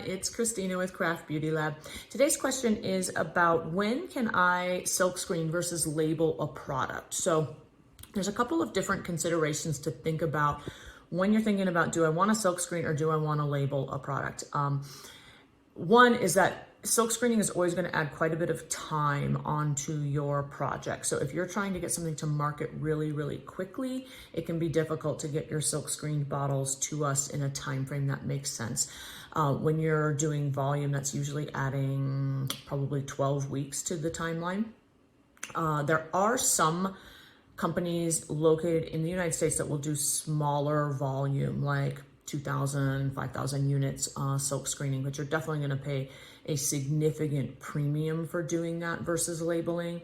it's Christina with Craft Beauty Lab. Today's question is about when can I silkscreen versus label a product? So there's a couple of different considerations to think about when you're thinking about, do I want to silkscreen or do I want to label a product? One is that silk screening is always going to add quite a bit of time onto your project. So if you're trying to get something to market really, really quickly, it can be difficult to get your silk screened bottles to us in a time frame that makes sense. When you're doing volume, that's usually adding probably 12 weeks to the timeline. There are some companies located in the United States that will do smaller volume, like 2,000, 5,000 units silk screening, but you're definitely going to pay a significant premium for doing that versus labeling.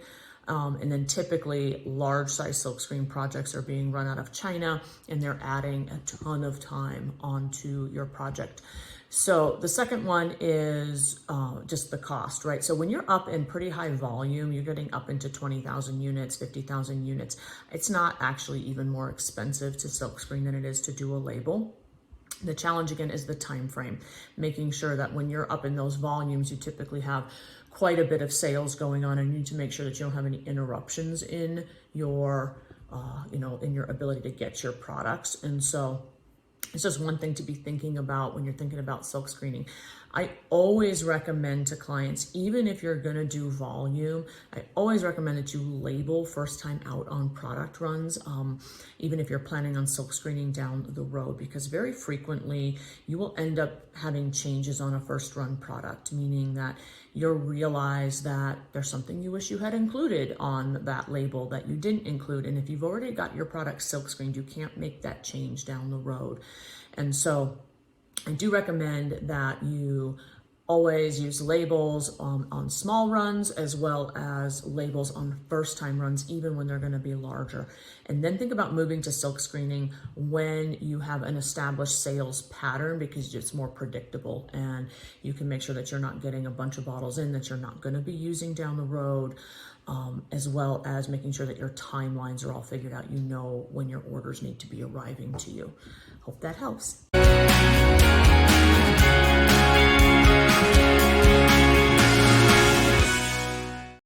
And then typically large size silk screen projects are being run out of China and they're adding a ton of time onto your project. So the second one is just the cost, right? So when you're up in pretty high volume, you're getting up into 20,000 units, 50,000 units. It's not actually even more expensive to silk screen than it is to do a label. The challenge again is the time frame, making sure that when you're up in those volumes, you typically have quite a bit of sales going on and you need to make sure that you don't have any interruptions in your, in your ability to get your products. And so it's just one thing to be thinking about when you're thinking about silk screening. I always recommend to clients, even if you're gonna do volume, I always recommend that you label first time out on product runs, even if you're planning on silk screening down the road, because very frequently you will end up having changes on a first run product, meaning that you'll realize that there's something you wish you had included on that label that you didn't include. And if you've already got your product silk screened, you can't make that change down the road. And so I do recommend that you always use labels on small runs as well as labels on first time runs, even when they're going to be larger. And then think about moving to silk screening when you have an established sales pattern, because it's more predictable and you can make sure that you're not getting a bunch of bottles in that you're not going to be using down the road, as well as making sure that your timelines are all figured out. You know when your orders need to be arriving to you. Hope that helps.